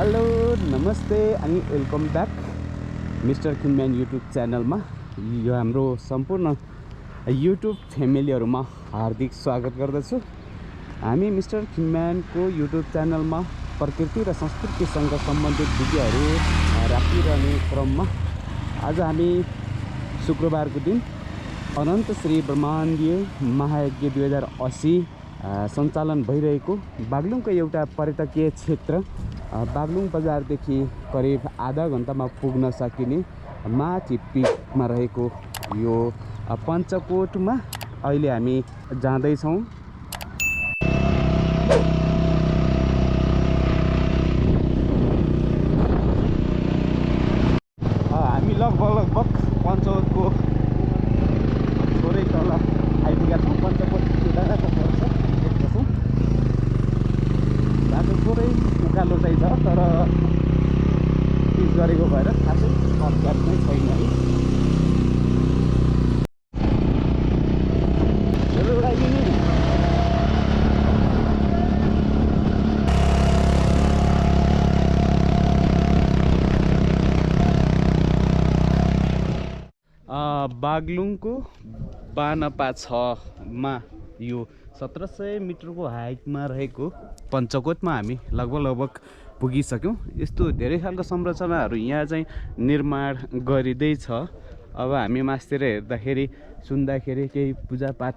Hello नमस्ते अनि welcome back mister खिनम्यान YouTube च्यानलमा यो हाम्रो सम्पूर्ण युट्युब फ्यामिलीहरुमा हार्दिक स्वागत गर्दछु। हामी मिस्टर खिनम्यानको युट्युब च्यानलमा प्रकृति र संस्कृतिसँग सम्बन्धित भिडियोहरू राखिरहने क्रममा आज हामी शुक्रबारको दिन अनन्त श्री ब्रह्माण्डीय महायज्ञ 2080 सञ्चालन भइरहेको बागलुङको एउटा पर्यटकीय क्षेत्र बागलुङ बजारदेखि करिब आधा घण्टामा पुग्न सकिने माथि पिकमा रहेको यो पञ्चकोटमा अहिले हामी जाँदैछौँ। हामी लगभग पञ्चकोटको थोरै तल आइपुगेका छौँ। पञ्चकोट बाटो थोरै उकालो चाहिँ छ तर पिच गरेको भएर खासै सर्टकट नै छैन है। बागलुङको बानपा 6 मा यो 1700 मिटरको हाइटमा रहेको पञ्चकोटमा हामी लगभग पुगिसक्यौँ। यस्तो धेरै खालको संरचनाहरू यहाँ चाहिँ निर्माण गरिँदैछ। अब हामी मास्तिर हेर्दाखेरि सुन्दाखेरि केही पूजापाठ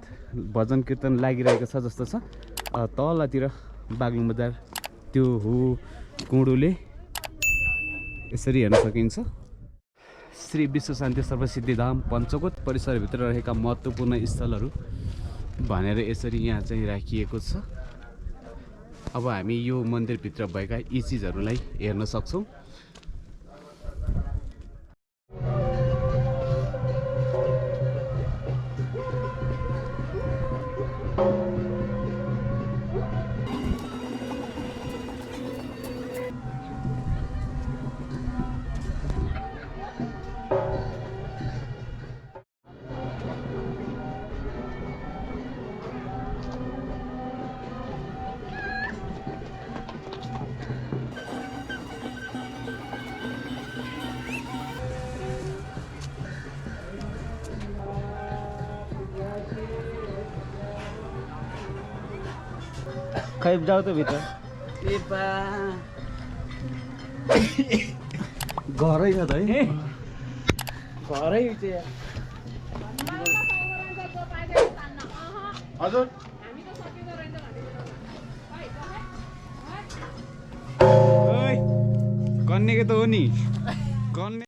भजन कीर्तन लागिरहेको छ जस्तो छ। तलतिर बागलुङ बजार त्यो हो कुँडोले यसरी हेर्न सकिन्छ। श्री विश्व शान्ति सर्वसिद्धिधाम पञ्चकोट परिसरभित्र रहेका महत्त्वपूर्ण स्थलहरू भनेर यसरी यहाँ चाहिँ राखिएको छ। अब हामी यो मन्दिरभित्र भएका यी चिजहरूलाई हेर्न सक्छौँ। खै जाऊ त भित्र घरै छ त है घरै हजुर कन्नेको त हो नि कन्ने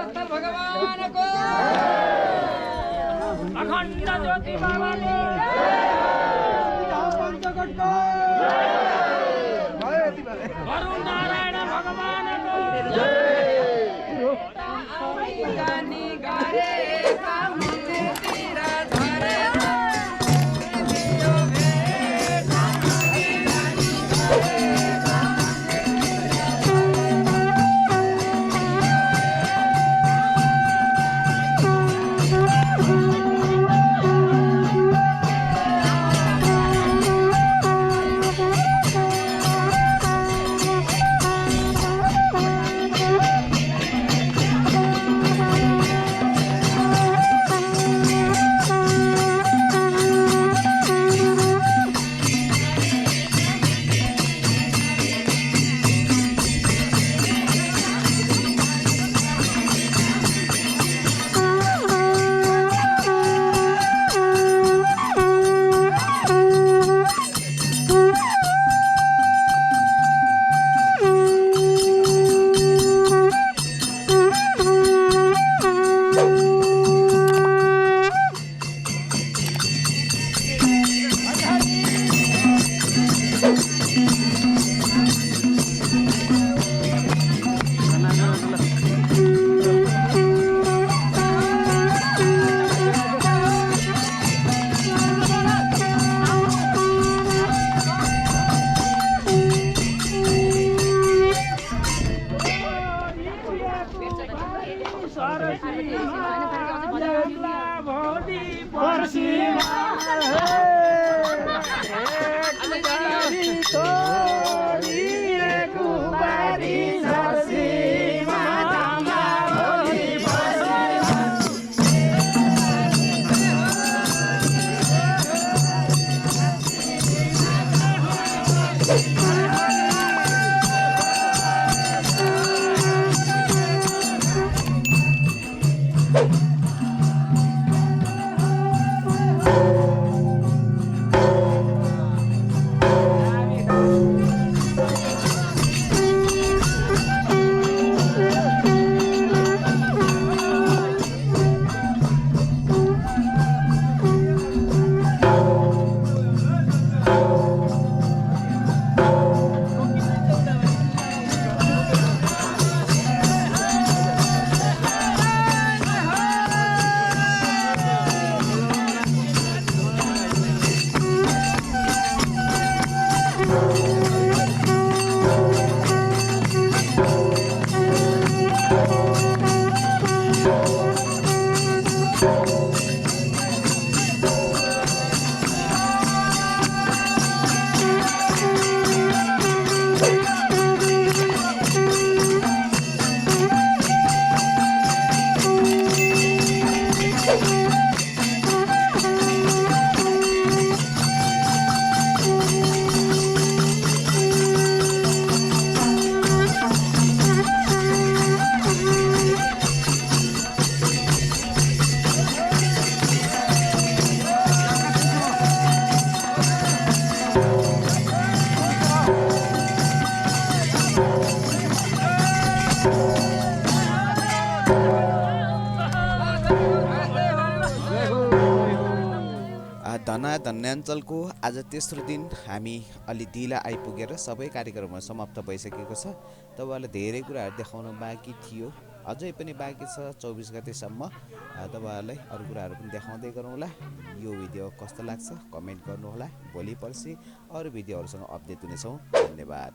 भगवानको अखण्ड ज्योति बाबाले पञ्चकोटको वरुण नारायण भगवानको जानी गरे कामतिर धरे धन्याञ्चलको आज तेस्रो दिन हामी अलि ढिला आइपुगेर सबै कार्यक्रमहरू समाप्त भइसकेको छ। तपाईँहरूलाई धेरै कुराहरू देखाउन बाँकी थियो, अझै पनि बाँकी छ। 24 गतेसम्म तपाईँहरूलाई अरू कुराहरू पनि देखाउँदै गरौँला। यो भिडियो कस्तो लाग्छ कमेन्ट गर्नुहोला। भोलि पर्सि अरू भिडियोहरूसँग अपडेट हुनेछौँ। धन्यवाद।